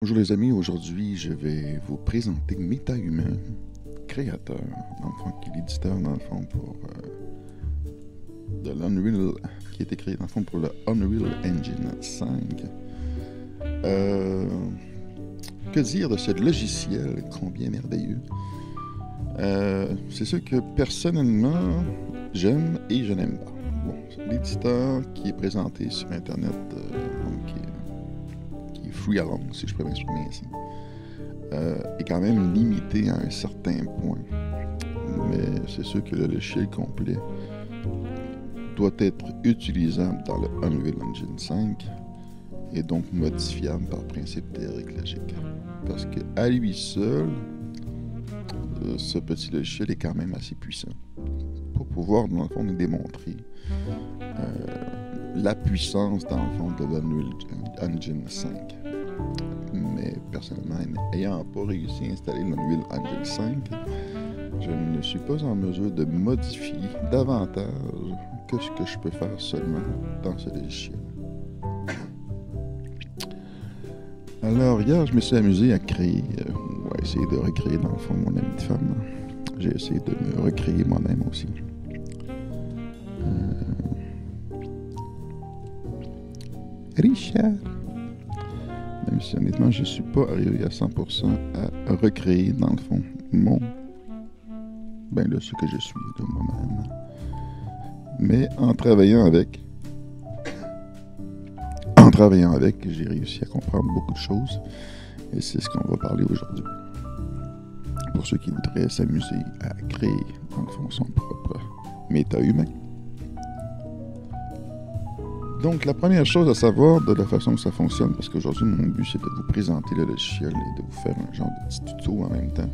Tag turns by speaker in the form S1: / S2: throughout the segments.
S1: Bonjour les amis, aujourd'hui je vais vous présenter MetaHuman, créateur, dans le fond, qui est l'éditeur dans le fond pour de l'Unreal, qui a été créé dans le fond pour le Unreal Engine 5. Que dire de ce logiciel combien merveilleux? C'est sûr que personnellement j'aime et je n'aime pas. Bon, l'éditeur qui est présenté sur internet, donc qui est free along, si je peux m'exprimer ainsi, est quand même limité à un certain point. Mais c'est sûr que le logiciel complet doit être utilisable dans le Unreal Engine 5 et donc modifiable par principe théorique logique. Parce qu'à lui seul, ce petit logiciel est quand même assez puissant pour pouvoir, dans le fond, nous démontrer la puissance, dans le fond, de l'Unreal Engine 5. Mais personnellement, n'ayant pas réussi à installer l'Unreal Engine 5, je ne suis pas en mesure de modifier davantage que ce que je peux faire seulement dans ce logiciel. Alors hier, je me suis amusé à créer, ou à essayer de recréer dans le fond mon ami de femme. J'ai essayé de me recréer moi-même aussi. Richard! Même si honnêtement, je ne suis pas arrivé à 100% à recréer dans le fond ce que je suis de moi-même. Mais en travaillant avec, j'ai réussi à comprendre beaucoup de choses. Et c'est ce qu'on va parler aujourd'hui. Pour ceux qui voudraient s'amuser à créer, dans le fond, son propre méta-humain. Donc, la première chose à savoir de la façon que ça fonctionne, parce qu'aujourd'hui, mon but, c'est de vous présenter le logiciel et de vous faire un genre de petit tuto en même temps.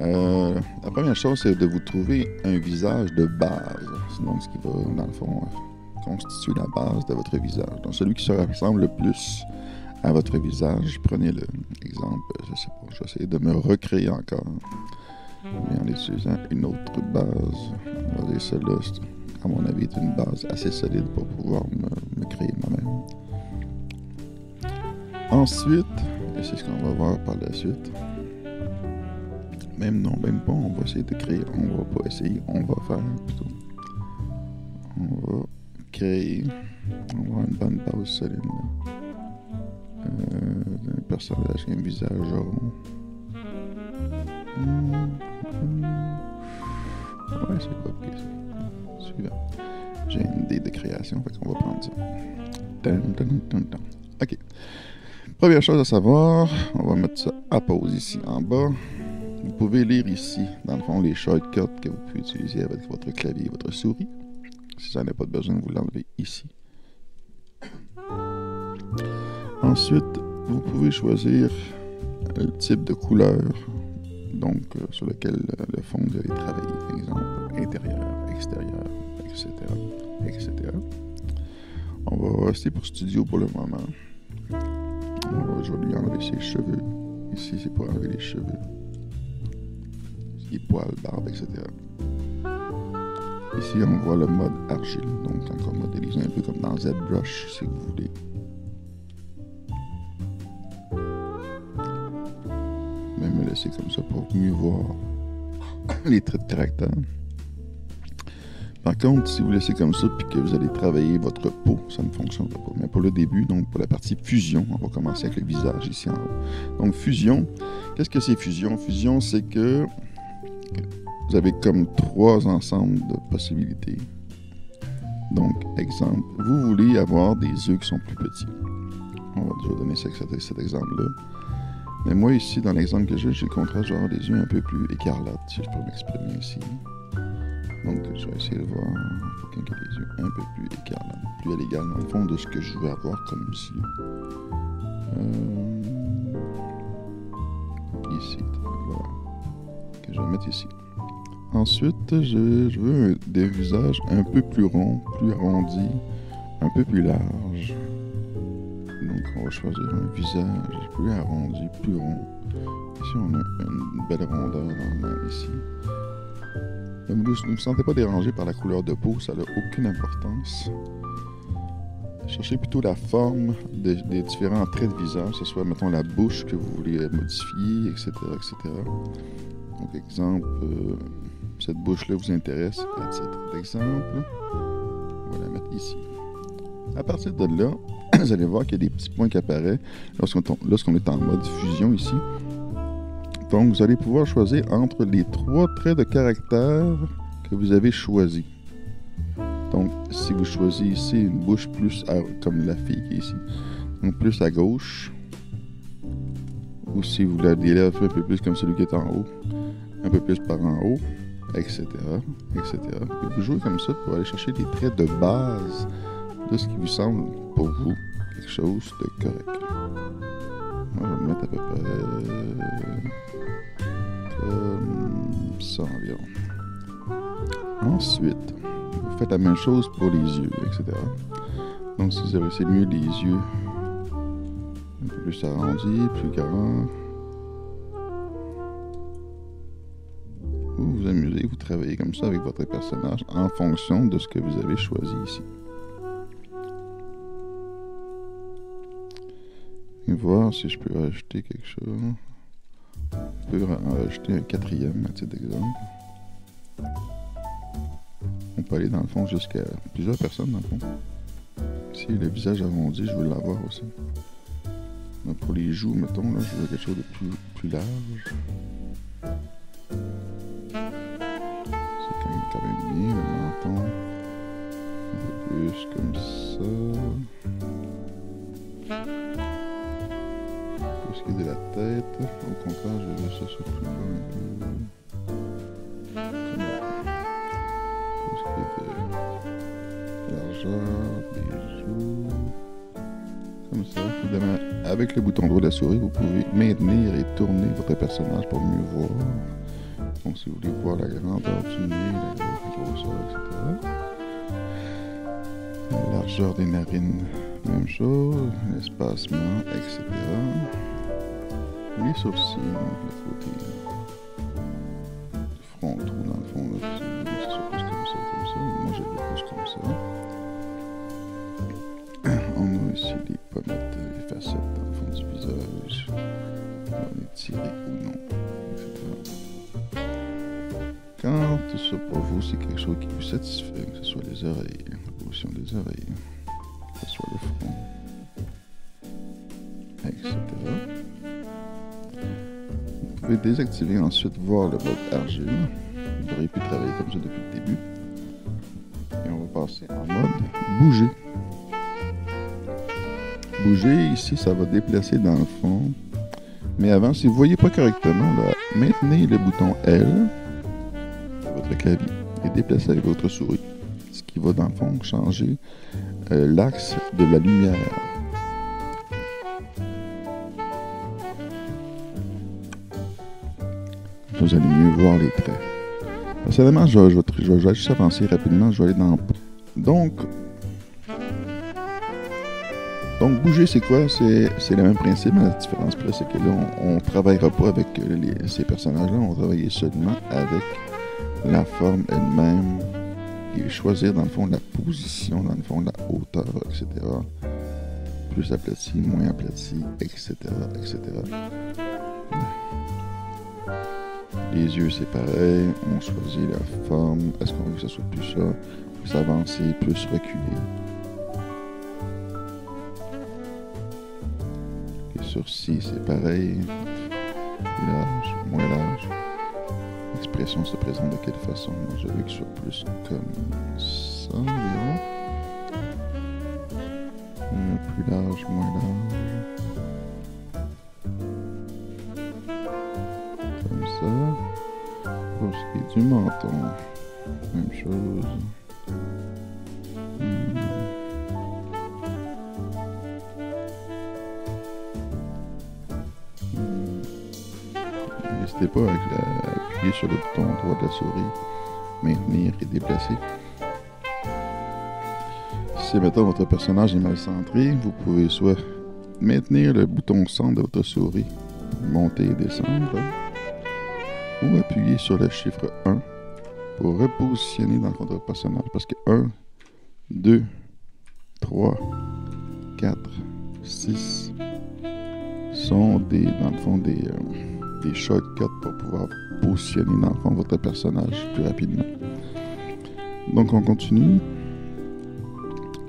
S1: La première chose, c'est de vous trouver un visage de base. Sinon, ce qui va, dans le fond, constituer la base de votre visage. Donc, celui qui se ressemble le plus à votre visage. Prenez l'exemple, je sais pas, je vais essayer de me recréer encore. Mais en utilisant une autre base. On va dire celle-là, à mon avis, est une base assez solide pour pouvoir me créer moi-même. Ensuite, et c'est ce qu'on va voir par la suite, même pas, on va essayer de créer, on va pas essayer, on va faire plutôt. On va créer, on va avoir une bonne base solide là. Un personnage qui a un visage rond. Ouais, c'est pas pire ça. Suivant. J'ai une idée de création, fait qu'on va prendre ça. Ok. Première chose à savoir, on va mettre ça à pause ici en bas. Vous pouvez lire ici, dans le fond, les shortcuts que vous pouvez utiliser avec votre clavier et votre souris. Si ça n'a pas de besoin, vous l'enlevez ici. Ensuite, vous pouvez choisir le type de couleur donc sur lequel le fond vous allez travailler, par exemple intérieur, extérieur, etc. On va rester pour studio pour le moment. Je vais lui enlever ses cheveux. Ici, c'est pour enlever les cheveux. Les poils, barbe, etc. Ici, on voit le mode argile, donc encore modélisé un peu comme dans ZBrush, si vous voulez. Même me laisser comme ça pour mieux voir les traits de caractère. Par contre, si vous laissez comme ça puis que vous allez travailler votre peau, ça ne fonctionnera pas. Mais pour le début, donc pour la partie fusion, on va commencer avec le visage ici en haut. Donc fusion, qu'est-ce que c'est fusion? Fusion, c'est que vous avez comme trois ensembles de possibilités. Donc, exemple, vous voulez avoir des yeux qui sont plus petits. On va déjà donner cet exemple-là. Mais moi, ici, dans l'exemple que j'ai le contraste, je vais avoir des yeux un peu plus écarlates, si je peux m'exprimer ici. Donc, je vais essayer de voir quelqu'un qui a les yeux un peu plus écarlates, plus à l'égal, dans le fond, de ce que je veux avoir comme ici. Ici, voilà. Que je vais mettre ici. Ensuite, je veux des visages un peu plus ronds, plus arrondis, un peu plus larges. Donc, on va choisir un visage plus arrondi, plus rond. Ici, on a une belle rondeur ici. Ne vous sentez pas dérangé par la couleur de peau, ça n'a aucune importance. cherchez plutôt la forme des différents traits de visage, que ce soit, mettons, la bouche que vous voulez modifier, etc., etc. Donc, exemple, cette bouche-là vous intéresse à titre d'exemple. On va la mettre ici. À partir de là, vous allez voir qu'il y a des petits points qui apparaissent lorsqu'on est en mode fusion ici. Donc, vous allez pouvoir choisir entre les 3 traits de caractère que vous avez choisis. Donc, si vous choisissez une bouche plus comme la fille qui est ici, donc plus à gauche, ou si vous voulez des lèvres un peu plus comme celui qui est en haut, un peu plus par en haut, etc., etc. Et vous jouez comme ça pour aller chercher des traits de base de ce qui vous semble pour vous quelque chose de correct. Moi, je vais me mettre à peu près comme ça environ. Ensuite, vous faites la même chose pour les yeux, etc. Donc, si vous avez c'est mieux les yeux un peu plus arrondis, plus grands, vous vous amusez, vous travaillez comme ça avec votre personnage en fonction de ce que vous avez choisi ici. Et voir si je peux rajouter quelque chose. Je peux en rajouter un 4e à titre d'exemple. On peut aller dans le fond jusqu'à plusieurs personnes dans le fond. Si le visage arrondi, je veux l'avoir aussi. Donc pour les joues, mettons, là, je veux quelque chose de plus large. C'est quand même bien, le menton. Un peu plus comme ça. Pour ce qui est de la tête, au contraire, je veux ça sur plus bas un peu. Comme là. Pour ce qui est de largeur, des joues. Comme ça. Évidemment, avec le bouton droit de la souris, vous pouvez maintenir et tourner votre personnage pour mieux voir. Donc, si vous voulez voir la grandeur du nez, la grosseur, etc. La largeur des narines, même chose. L'espacement, etc. Les sourcils, donc le côté frontaux, dans le fond, là, si vous voulez que ce soit plus comme ça. Moi, j'ai le plus comme ça. On a ici les pommettes, les facettes dans le fond du visage. On va étirer ou non, etc. Quand tout ça pour vous, c'est quelque chose qui vous satisfait, que ce soit les oreilles, la position des oreilles, que ce soit le front, etc. Vous pouvez désactiver ensuite voir le mode argile. Vous auriez pu travailler comme ça depuis le début. Et on va passer en mode bouger. Bouger, ici, ça va déplacer dans le fond. Mais avant, si vous ne voyez pas correctement, là, maintenez le bouton L de votre clavier et déplacez avec votre souris. Ce qui va, dans le fond, changer l'axe de la lumière. Vous allez mieux voir les traits. Personnellement, je vais juste avancer rapidement. Je vais aller dans... Donc, bouger, c'est quoi? C'est le même principe, mais la différence près, c'est que là, on ne travaillera pas avec ces personnages-là, on va travailler seulement avec la forme elle-même et choisir, dans le fond, la position, dans le fond, la hauteur, etc. Plus aplati, moins aplati, etc., etc. Les yeux, c'est pareil. On choisit la forme. Est-ce qu'on veut que ça soit plus ça, plus avancé, plus reculé? Les sourcils, c'est pareil. Plus large, moins large. L'expression se présente de quelle façon? Moi, je veux que ce soit plus comme ça, environ. Plus large, moins large. Comme ça. Pour ce qui est du menton, même chose. N'hésitez pas à appuyer sur le bouton droit de la souris, maintenir et déplacer. Si mettons votre personnage est mal centré, vous pouvez soit maintenir le bouton centre de votre souris, monter et descendre, ou appuyer sur le chiffre 1 pour repositionner dans votre personnage. Parce que 1, 2, 3, 4, 6 sont dans le fond, des shortcuts pour pouvoir positionner, dans le fond, votre personnage plus rapidement. Donc, on continue.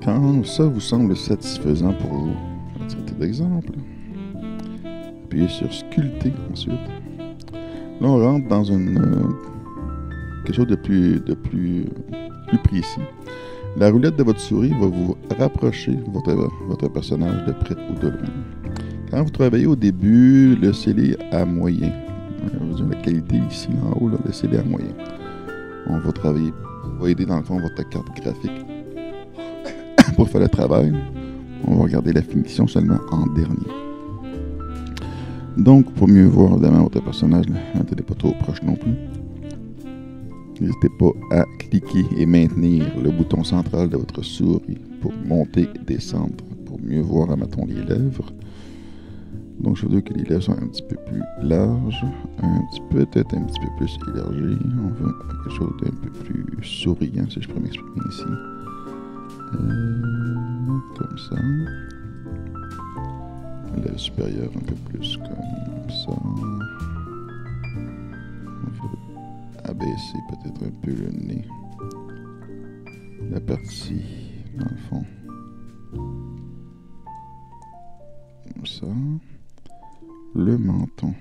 S1: Quand ça vous semble satisfaisant pour vous, à titre d'exemple, appuyez sur sculpter ensuite. Là, on rentre dans quelque chose de plus précis. La roulette de votre souris va vous rapprocher votre personnage de près ou de loin. Quand vous travaillez au début, laissez-les à moyen. La qualité ici en haut, laissez-les à moyen. On va travailler, on va aider dans le fond votre carte graphique pour faire le travail. On va regarder la finition seulement en dernier. Donc, pour mieux voir évidemment votre personnage, ne mettez pas trop proche non plus. N'hésitez pas à cliquer et maintenir le bouton central de votre souris pour monter et descendre, pour mieux voir, admettons, les lèvres. Donc, je veux dire que les lèvres sont un petit peu plus larges, peut-être un petit peu plus élargies. On veut quelque chose d'un peu plus souriant, si je peux m'exprimer ici. Comme ça. Lèvres supérieures un peu plus comme ça. On veut abaisser peut-être un peu le nez. La partie, dans le fond. Comme ça. Le menton.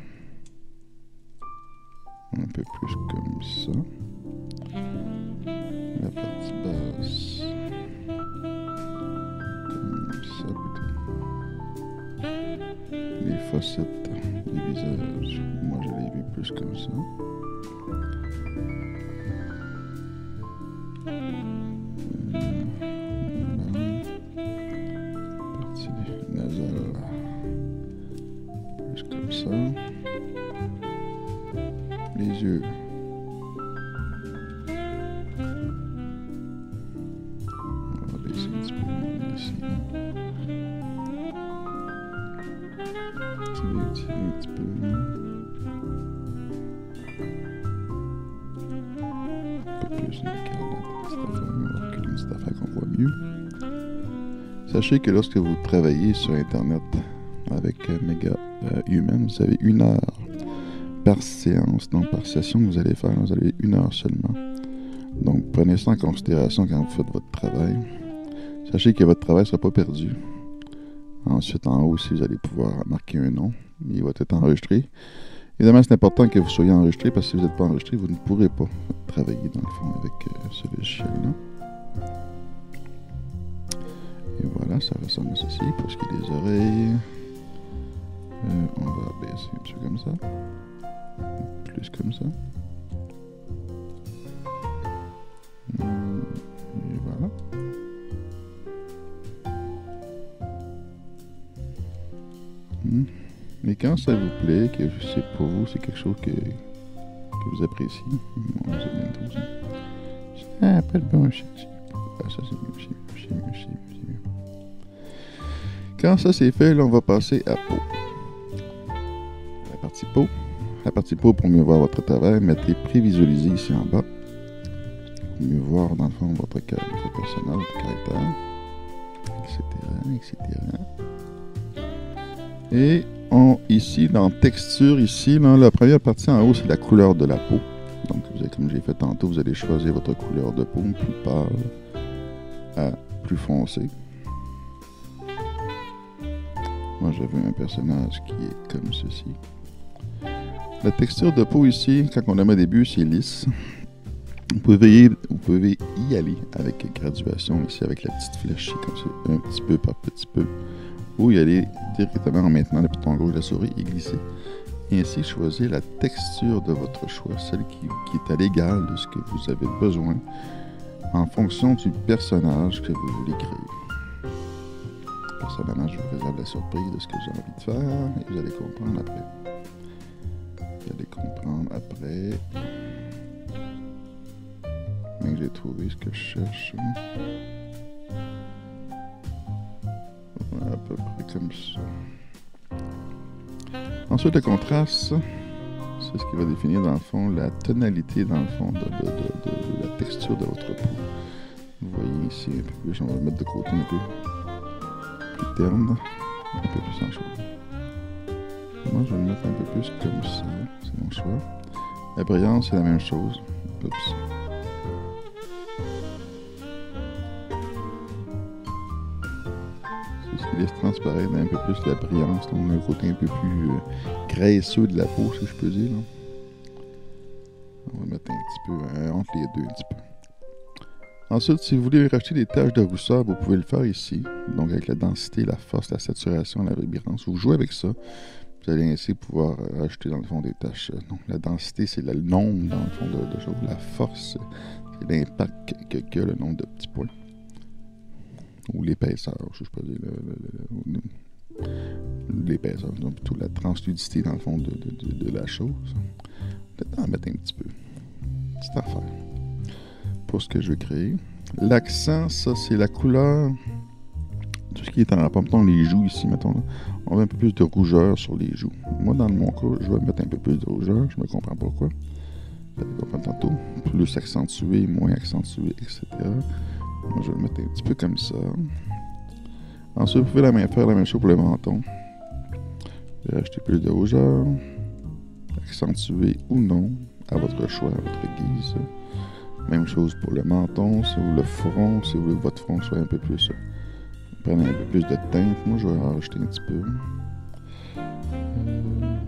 S1: Un peu plus comme ça. La partie basse. Comme ça plutôt. Les facettes du visage. Moi je l'ai vu plus comme ça. Partie nasale. Plus comme ça. Les yeux. On va baisser un petit peu ici. Un petit peu. Un peu plus une écarlate. On va reculer cette affaire qu'on voit mieux. Sachez que lorsque vous travaillez sur Internet avec Mega Human, vous avez 1 heure par séance, donc par session que vous allez faire, vous avez 1 heure seulement. Donc prenez ça en considération quand vous faites votre travail. Sachez que votre travail ne sera pas perdu. Ensuite, en haut aussi, vous allez pouvoir marquer un nom. Il va être enregistré. Évidemment, c'est important que vous soyez enregistré parce que si vous n'êtes pas enregistré, vous ne pourrez pas travailler dans le fond avec ce logiciel-là. Et voilà, ça ressemble à ceci pour ce qui est des oreilles. On va baisser un petit peu comme ça. Plus comme ça. Et voilà. Mais quand ça vous plaît, que c'est pour vous, c'est quelque chose que vous appréciez, moi j'aime bien tout ça. Ah, pas le bon shit. Ah, ça c'est mieux, c'est mieux. Quand ça c'est fait, là on va passer à peau. La partie peau, pour mieux voir votre travail, mettez prévisualiser ici en bas. Pour mieux voir dans le fond votre personnage, votre caractère, etc. Et ici, dans texture, ici, là, la première partie en haut, c'est la couleur de la peau. Donc, comme j'ai fait tantôt, vous allez choisir votre couleur de peau, plus pâle à plus foncé. Moi, j'avais un personnage qui est comme ceci. La texture de peau ici, quand on la met au début, c'est lisse. Vous pouvez y aller avec graduation ici, avec la petite flèche, comme ça, un petit peu par petit peu. Ou y aller directement en maintenant le bouton gauche de la souris et glisser. Et ainsi, choisir la texture de votre choix, celle qui est à l'égal de ce que vous avez besoin, en fonction du personnage que vous voulez créer. Personnellement, je vous réserve la surprise de ce que j'ai envie de faire, et vous allez comprendre après. Mais j'ai trouvé ce que je cherche. Voilà, à peu près comme ça. Ensuite, le contraste, c'est ce qui va définir dans le fond la tonalité dans le fond de la texture de votre peau. Vous voyez ici un peu plus, on va le mettre de côté un peu plus terne, un peu plus en chaud. Moi, je vais le mettre un peu plus comme ça, c'est mon choix. La brillance, c'est la même chose. Oups. C'est ce qui laisse transparaître un peu plus la brillance, donc un côté un peu plus graisseux de la peau, si je peux dire. Là. On va mettre un petit peu entre les deux, un petit peu. Ensuite, si vous voulez rajouter des taches de rousseur, vous pouvez le faire ici. Donc avec la densité, la force, la saturation, la vibrance. Vous jouez avec ça. Vous allez ainsi pouvoir rajouter dans le fond des taches. Donc la densité, c'est le nombre dans le fond de choses. La force, c'est l'impact que le nombre de petits points. Ou l'épaisseur, je peux dire. L'épaisseur, donc plutôt la transludicité dans le fond de la chose. Peut-être en mettre un petit peu. Petite affaire. Pour ce que je veux créer. L'accent, ça c'est la couleur. Tout ce qui est en rapport, mettons les joues ici, mettons là. On veut un peu plus de rougeur sur les joues. Moi, dans mon cas, je vais mettre un peu plus de rougeur. Je me comprends pourquoi. Je vais comprendre tantôt. Plus accentué, moins accentué, etc. Moi, je vais le mettre un petit peu comme ça. Ensuite, vous pouvez faire la même chose pour le menton. Vous pouvez ajouter plus de rougeur. Accentué ou non, à votre choix, à votre guise. Même chose pour le menton, si vous voulez le front, si vous voulez que votre front soit un peu plus... Prenez un peu plus de teinte. Moi, je vais en rajouter un petit peu.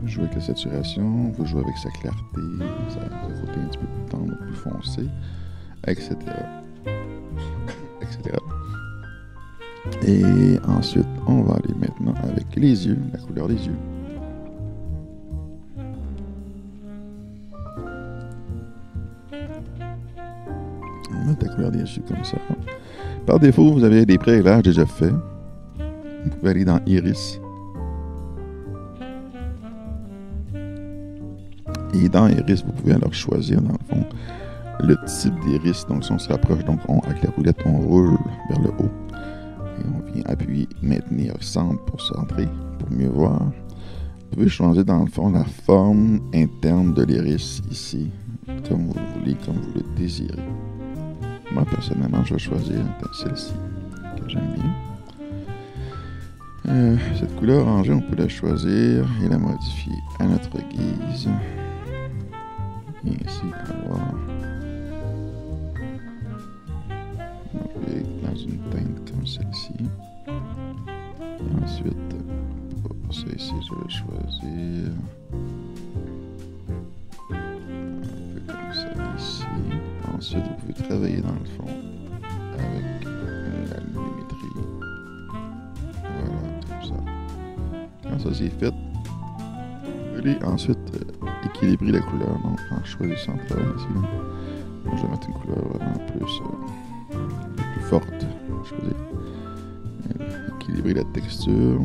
S1: Jouer avec la saturation, vous jouez avec sa clarté, sa côté un petit peu plus tendre, plus foncé, etc. etc. Et ensuite, on va aller maintenant avec les yeux, la couleur des yeux. On met la couleur des yeux comme ça. Par défaut, vous avez des pré-réglages déjà faits. Vous pouvez aller dans Iris. Et dans Iris, vous pouvez alors choisir, dans le fond, le type d'iris. Donc, si on se rapproche, donc avec la roulette, on roule vers le haut. Et on vient appuyer, maintenir centre pour centrer, pour mieux voir. Vous pouvez choisir, dans le fond, la forme interne de l'iris ici, comme vous voulez, comme vous le désirez. Moi, personnellement, je vais choisir celle-ci, que j'aime bien. Cette couleur orangée, on peut la choisir et la modifier à notre guise. Et ici, avoir dans une teinte comme celle-ci. Et ensuite, pour ça ici, je vais choisir un peu comme ça ici. Ensuite, vous pouvez travailler dans le fond avec la millimétrie. Voilà, comme ça. Quand ça c'est fait, vous allez ensuite équilibrer la couleur. Donc, en choisissant de travailler ici, là. Moi, je vais mettre une couleur vraiment plus forte. Je veux dire. Équilibrer la texture,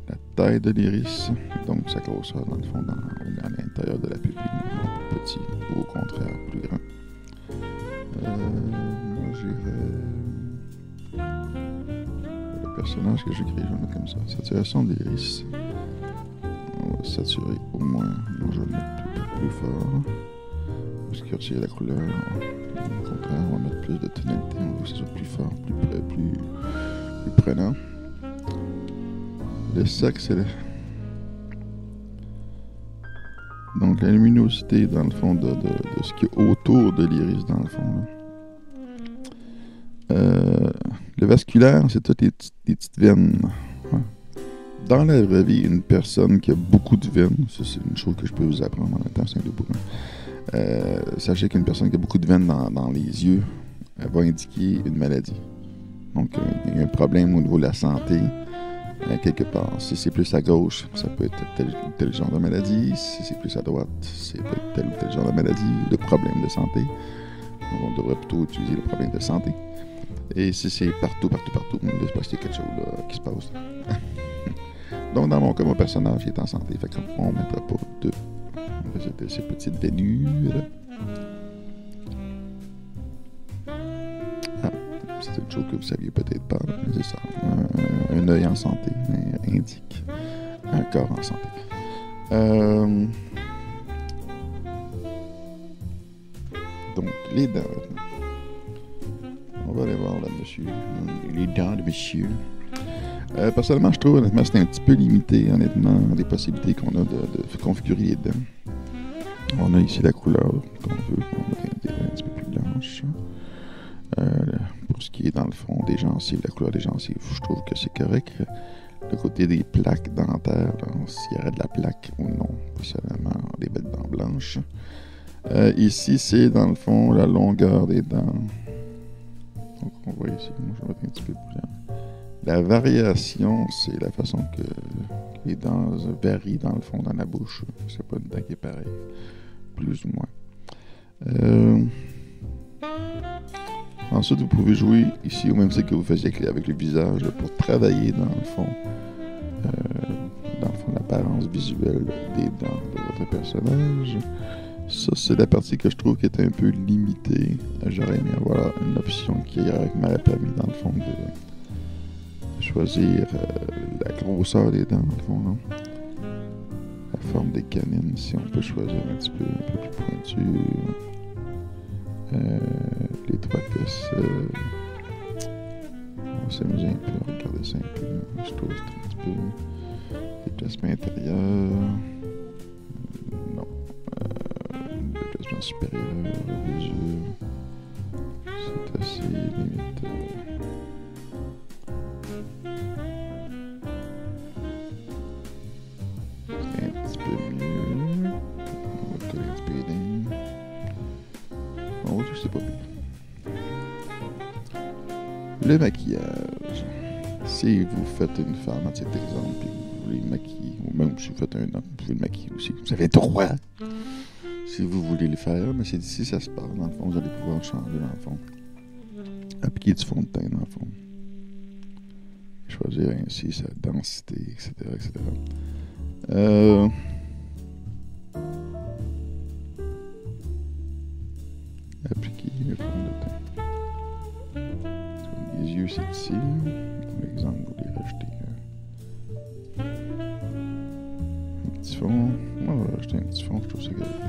S1: la taille de l'iris, donc sa grosseur dans le fond, à l'intérieur de la pupille, plus petit ou au contraire plus grand. Moi j'irais le personnage que j'ai créé, je vais le mettre comme ça. Saturation de l'iris. On va saturer au moins. Moi je vais le mettre plus fort. Obscurcir la couleur. Au contraire, on va mettre plus de tonalité. On veut que ce soit plus fort, plus prenant. Le sac, c'est donc la luminosité dans le fond de ce qui est autour de l'iris dans le fond. Le vasculaire, c'est toutes les petites veines. Ouais. Dans la vraie vie, une personne qui a beaucoup de veines, ça c'est une chose que je peux vous apprendre en même temps, c'est un double. Sachez qu'une personne qui a beaucoup de veines dans les yeux, elle va indiquer une maladie. Donc, il y a un problème au niveau de la santé, quelque part. Si c'est plus à gauche, ça peut être tel genre de maladie. Si c'est plus à droite, c'est peut être tel ou tel genre de maladie ou de problème de santé. Donc, on devrait plutôt utiliser le problème de santé. Et si c'est partout, il doit se passer quelque chose là, qui se passe. Donc, dans mon cas, mon personnage est en santé. Fait qu'on ne mettra pas de ces petites vénules. Ah, c'est une chose que vous saviez peut-être pas, mais c'est ça. Un œil en santé indique un corps en santé. Donc, les dents. On va aller voir là, monsieur. Les dents de monsieur. Personnellement, je trouve honnêtement c'est un petit peu limité, honnêtement, les possibilités qu'on a de configurer les dents. On a ici la couleur qu'on veut, on a des dents un petit peu plus blanches. Pour ce qui est dans le fond des gencives, la couleur des gencives, je trouve que c'est correct. Le côté des plaques dentaires, s'il y aurait de la plaque ou non, personnellement, des belles dents blanches. Ici, c'est dans le fond la longueur des dents. Donc on voit ici, moi je vais mettre un petit peu plus. La variation, c'est la façon que les dents varient dans le fond dans la bouche. C'est pas une dent qui est pareille, plus ou moins. Ensuite, vous pouvez jouer ici au même titre que vous faisiez avec le visage pour travailler dans le fond l'apparence visuelle des dents de votre personnage. Ça, c'est la partie que je trouve qui est un peu limitée. J'aurais aimé avoir une option qui m'aurait permis dans le fond de choisir la grosseur des dents, dans le fond, non? La forme des canines, si on peut choisir un peu plus pointu. Les trois pièces. On va s'amuser un peu à regarder ça un peu. Je trouve que c'est un petit peu. Les placements intérieurs. Non. Les placements supérieurs, mesure. C'est assez limite. C'est un petit peu mieux. On va coller un petit peu les lignes. On voit que c'est pas pire. Le maquillage. Si vous faites une femme à cet exemple et vous voulez le maquiller, ou même si vous faites un homme, vous pouvez le maquiller aussi. Vous avez le droit. Si vous voulez le faire, mais c'est d'ici ça se passe. Dans le fond, vous allez pouvoir changer dans le fond. Appliquer du fond de teint dans le fond. Choisir ainsi sa densité, etc. etc. Appliquer le fond de teint. Les yeux, c'est ici. Par exemple, vous voulez rajouter un petit fond. Moi, je vais rajouter un petit fond, je trouve ça correct.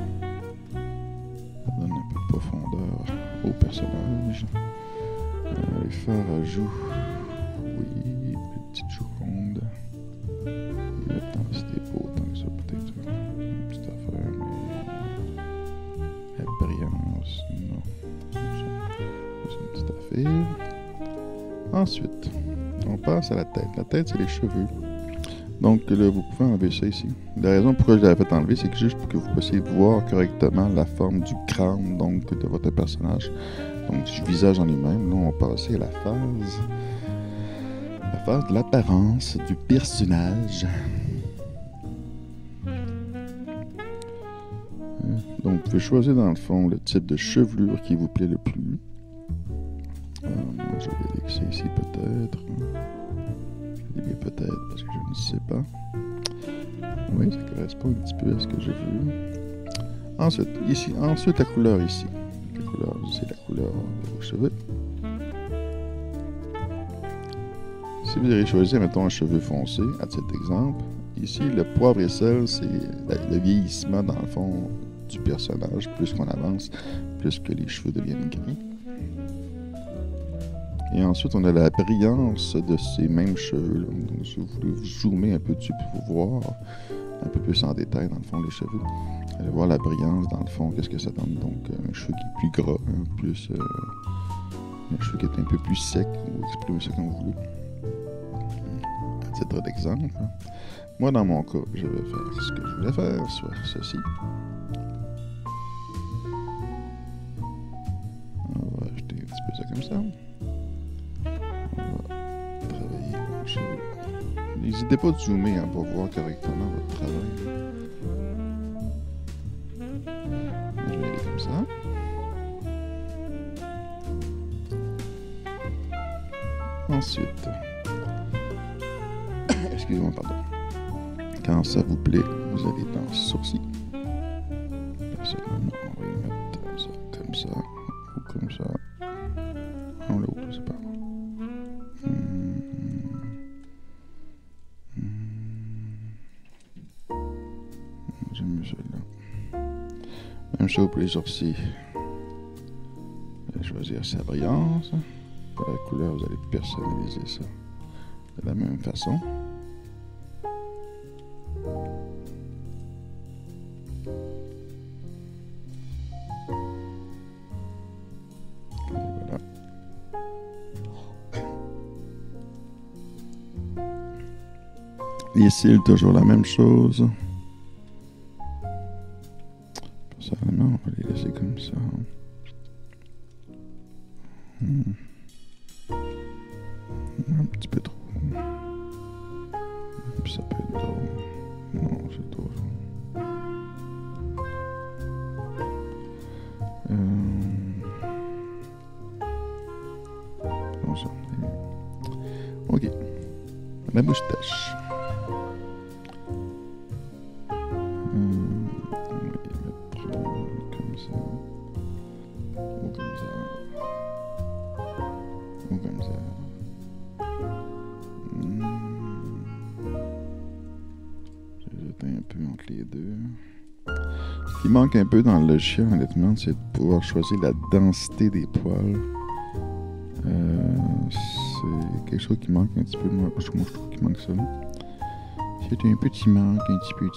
S1: Ça donne un peu de profondeur au personnage. Les fards à joues. Oui, les petites joues rondes. L'intensité pas autant que ça, peut-être. Une petite affaire, mais la brillance, non. C'est une petite affaire. Ensuite, on passe à la tête. La tête, c'est les cheveux. Donc là, vous pouvez enlever ça ici. La raison pourquoi je l'avais fait enlever, c'est que juste pour que vous puissiez voir correctement la forme du crâne donc, de votre personnage. Donc du visage en lui-même. Là, on va passer à la phase de l'apparence du personnage. Donc vous pouvez choisir dans le fond le type de chevelure qui vous plaît le plus. Moi, je vais aller avec ça ici peut-être. Je vais aller peut-être parce que je ne sais pas. Oui, ça correspond un petit peu à ce que je veux. Ensuite, la couleur ici. La couleur, c'est la couleur de vos cheveux. Si vous allez choisir, mettons, un cheveu foncé, à cet exemple, ici, le poivre et sel, c'est le vieillissement, dans le fond, du personnage. Plus qu'on avance, plus que les cheveux deviennent gris. Et ensuite, on a la brillance de ces mêmes cheveux-là. Donc, si vous voulez vous zoomer un peu dessus pour voir un peu plus en détail, dans le fond, les cheveux. Vous allez voir la brillance, dans le fond, qu'est-ce que ça donne. Donc, un cheveu qui est plus gras, un cheveu qui est un peu plus sec, ou exprimer ça comme vous voulez. À titre d'exemple, moi, dans mon cas, je vais faire ce que je voulais faire, soit ceci. On va ajouter un petit peu ça comme ça. N'hésitez pas de zoomer pour voir correctement votre travail. Je vais aller comme ça. Ensuite, excusez-moi, pardon. Quand ça vous plaît, vous allez dans sourcil. Personnellement, on va y mettre ça comme ça ou comme ça. En l'autre, c'est pas bon. J'aime mieux celui-là. Même chose pour les sourcils. Je vais choisir sa brillance. pour la couleur, vous allez personnaliser ça de la même façon. Voilà. Les cils, toujours la même chose. Personnellement, on va les laisser comme ça. Un petit peu trop. Ça peut être drôle. Non, c'est trop jaune. Comme ça. Ok. La moustache. On va les mettre comme ça. Ou comme ça. Ou comme ça. J'ai un peu entre les deux. Ce qui manque un peu dans le logiciel, honnêtement, c'est de pouvoir choisir la densité des poils. C'est quelque chose qui manque un petit peu. Moi, je trouve qu'il manque ça. C'est un petit manque, un petit peu.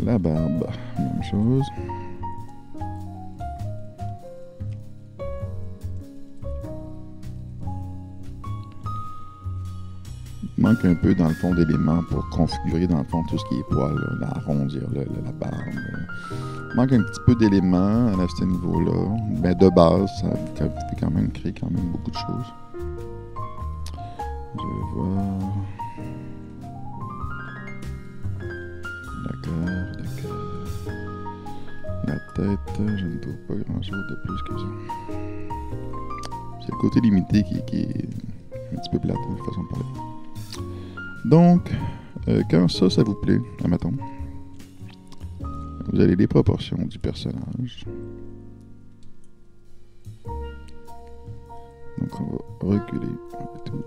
S1: La barbe, même chose. Il manque un peu dans le fond d'éléments pour configurer dans le fond tout ce qui est poil, l'arrondir, la barbe. Il manque un petit peu d'éléments à ce niveau-là. Mais de base, ça peut quand même créer quand même beaucoup de choses. Je vais voir. D'accord. La tête, je ne trouve pas grand-chose de plus que ça. C'est le côté limité qui est un petit peu plate, de façon de parler. Donc, quand ça vous plaît, admettons, vous avez les proportions du personnage. Donc, on va reculer tout.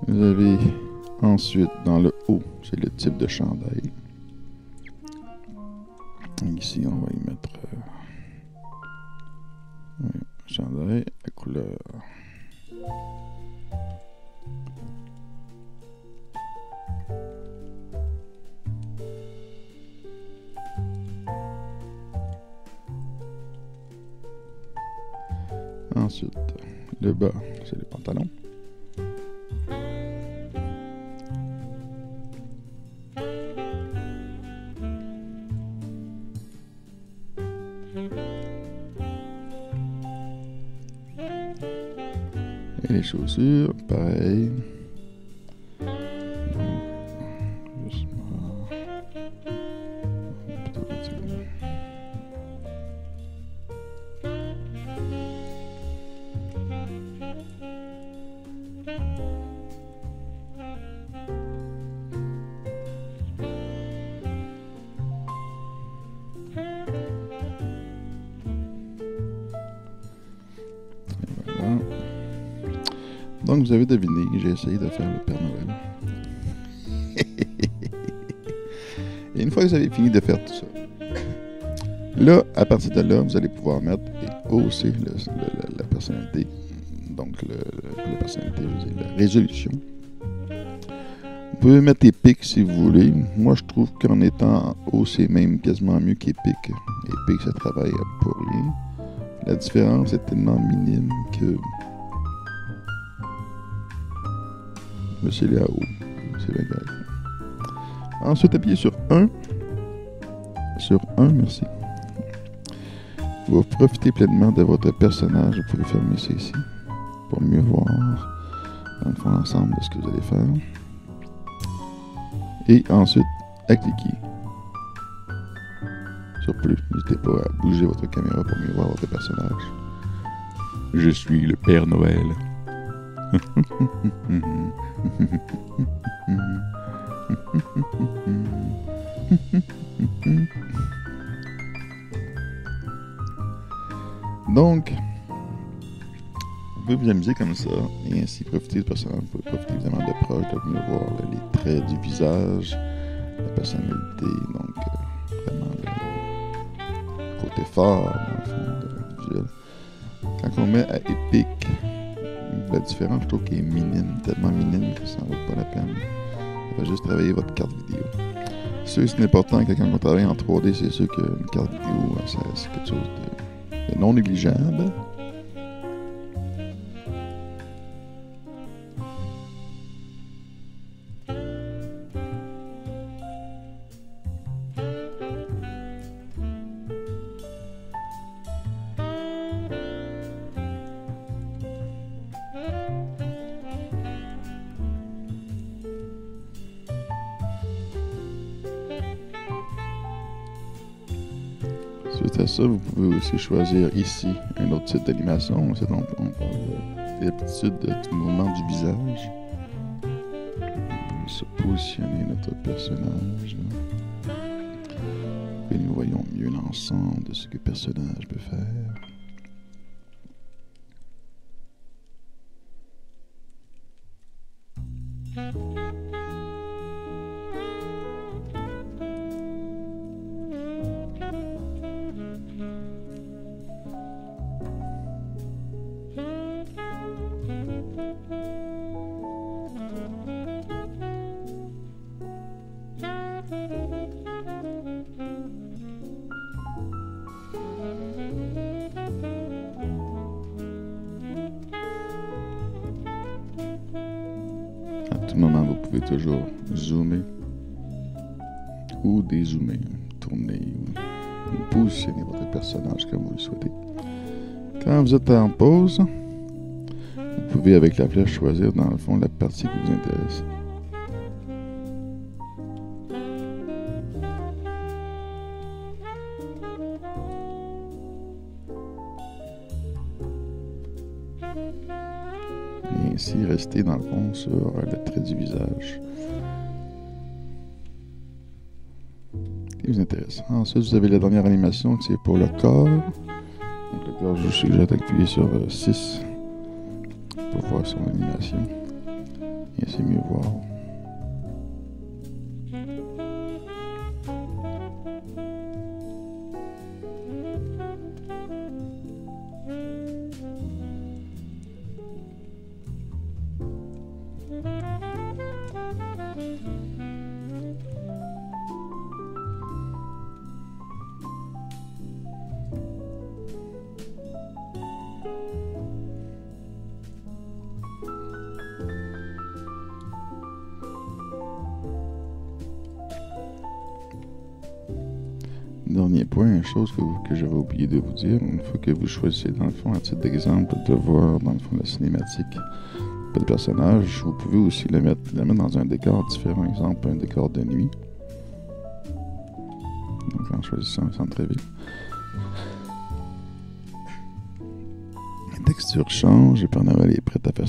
S1: Vous avez ensuite, dans le haut, c'est le type de chandail. Ici, on va y mettre chandail, la couleur. Ensuite, le bas, c'est les pantalons. Et les chaussures, pareil. Donc, vous avez deviné, j'ai essayé de faire le Père Noël. Et une fois que vous avez fini de faire tout ça, là, à partir de là, vous allez pouvoir mettre et hausser la personnalité. Donc, la personnalité, je veux dire, la résolution. Vous pouvez mettre Epic si vous voulez. Moi, je trouve qu'en étant haut, c'est même quasiment mieux qu'Epic. Epic, ça travaille pour rien. La différence est tellement minime que... c'est là haut. C'est bien correct. Ensuite, appuyez sur 1. Sur 1, merci. Vous profitez pleinement de votre personnage. Vous pouvez fermer ça ici pour mieux voir dans le fond l'ensemble de ce que vous allez faire. Et ensuite, à cliquer sur plus. N'hésitez pas à bouger votre caméra pour mieux voir votre personnage. Je suis le Père Noël. Donc, vous pouvez vous amuser comme ça et ainsi profiter du personnage. Vous pouvez profiter évidemment de proches, de venir voir les traits du visage, la personnalité, donc vraiment le côté fort, dans le fond, de visuel. Quand on met à épique, la différence, je trouve qu'elle est minime, tellement minime que ça n'en vaut pas la peine. Il va juste travailler votre carte vidéo. C'est important que quand on travaille en 3D, c'est sûr qu'une carte vidéo, c'est quelque chose de non négligeable. Suite à ça, vous pouvez aussi choisir ici un autre type d'animation. On parle de l'aptitude du mouvement du visage. On va se positionner notre personnage. Et nous voyons mieux l'ensemble de ce que le personnage peut faire. À tout moment, vous pouvez toujours zoomer ou dézoomer, tourner ou positionner votre personnage comme vous le souhaitez. Quand vous êtes en pause, vous pouvez avec la flèche choisir dans le fond la partie qui vous intéresse. Et ainsi rester dans le fond sur le trait du visage. Ce qui vous intéresse. Ensuite, vous avez la dernière animation qui c'est pour le corps. Donc le corps, je vous suggère d'appuyer sur 6 pour voir son animation. Et ainsi mieux voir. Dernier point, une chose que j'avais oublié de vous dire, une fois que vous choisissez dans le fond, à titre d'exemple, de voir dans le fond la cinématique de personnage, vous pouvez aussi la mettre dans un décor différent, exemple un décor de nuit. Donc en choisissant un centre-ville. La texture change et Père Noël est prêt à faire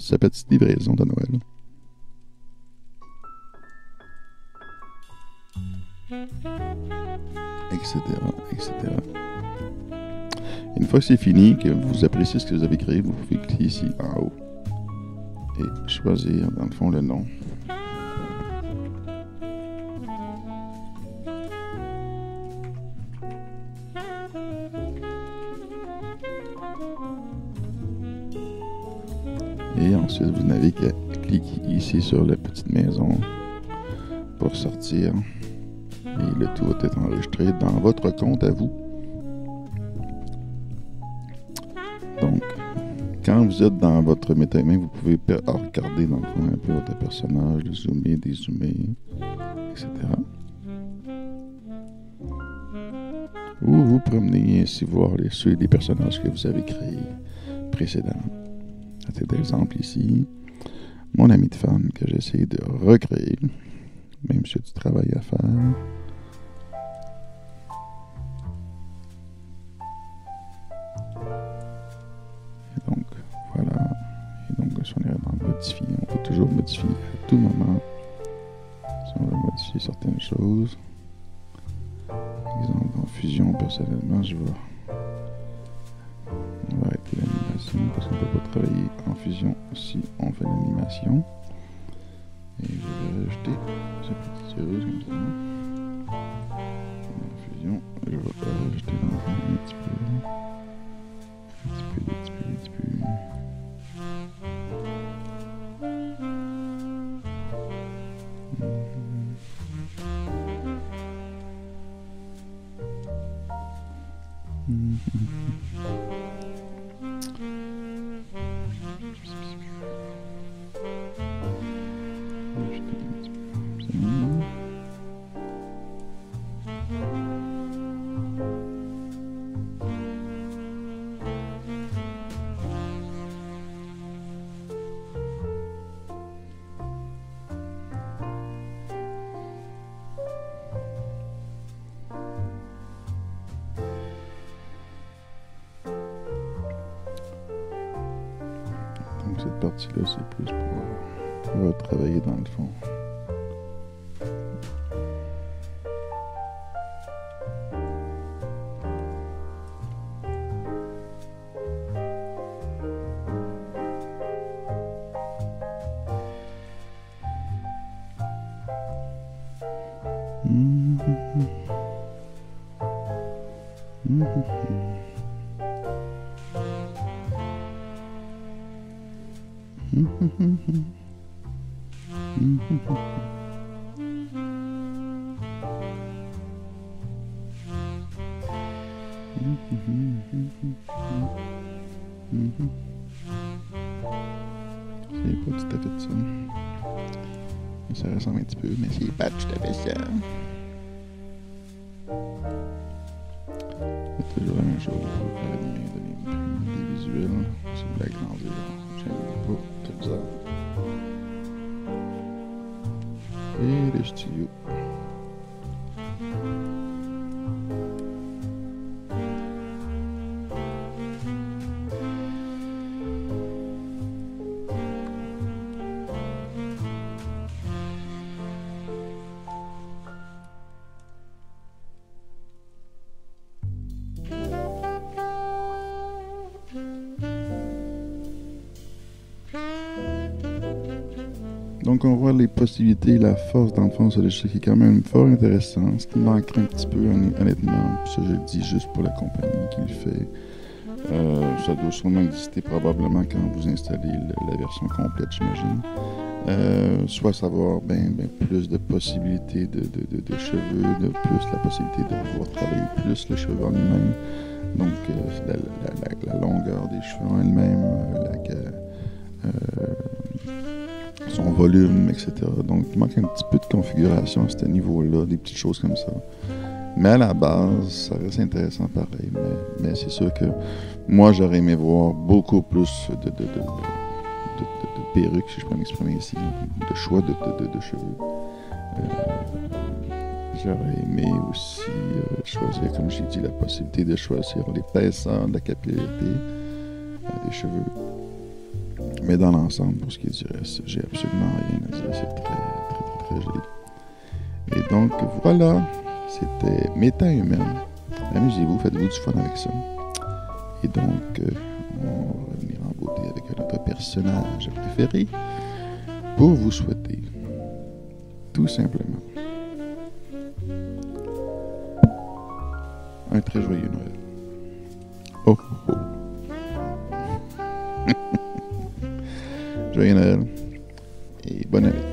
S1: sa petite livraison de Noël. Etc., etc. Une fois que c'est fini, que vous appréciez ce que vous avez créé, vous pouvez cliquer ici en haut et choisir dans le fond le nom. Et ensuite, vous n'avez qu'à cliquer ici sur la petite maison pour sortir. Et le tout va être enregistré dans votre compte à vous. Donc, quand vous êtes dans votre méta-humain, vous pouvez regarder dans le fond un peu votre personnage, le zoomer, dézoomer, etc. Ou vous promener et ainsi voir les personnages que vous avez créés précédemment. À titre d'exemple ici, mon ami de fan que j'essaie de recréer, même si j'ai du travail à faire. Et donc, voilà. Et donc, si on est dans modifier, on peut toujours modifier à tout moment. Si on veut modifier certaines choses. Par exemple, en fusion, personnellement, je vais parce qu'on ne peut pas travailler en fusion si on fait l'animation. Et je vais rajouter cette petite tireuse comme ça. En fusion, je vais rajouter dans le fond un petit peu. Un petit peu. Donc cette partie-là, c'est plus pour travailler dans le fond. C'est pas tout à fait ça. Ça ressemble un petit peu, mais c'est pas tout à fait ça. C'est toujours la même chose. Il faut faire donner des visuels. Si vous voulez agrandir, j'aime pas comme ça. Et le studio. Donc on voit les possibilités, la force dans le fond, c'est qui est quand même fort intéressant. Ce qui manquerait un petit peu honnêtement, puis ça je le dis juste pour la compagnie qui le fait. Ça doit sûrement exister probablement quand vous installez la version complète, j'imagine. Soit savoir plus de possibilités de cheveux, de plus la possibilité de pouvoir travailler plus le cheveu en lui-même. Donc la longueur des cheveux en elle-même, son volume, etc. Donc il manque un petit peu de configuration à ce niveau-là, des petites choses comme ça. Mais à la base, ça reste intéressant pareil. Mais c'est sûr que moi, j'aurais aimé voir beaucoup plus de perruques, si je peux m'exprimer ici, de choix de cheveux. J'aurais aimé aussi choisir, comme j'ai dit, la possibilité de choisir l'épaisseur de la capillarité des cheveux. Mais dans l'ensemble, pour ce qui est du reste, j'ai absolument rien à dire. C'est très joli. Et donc, voilà. C'était Méta Humaine. Amusez-vous, faites-vous du fun avec ça. Et donc, on va revenir en beauté avec notre personnage préféré pour vous souhaiter, tout simplement, un très joyeux Noël. Oh, oh, oh. Joyeux Noël et bonne année.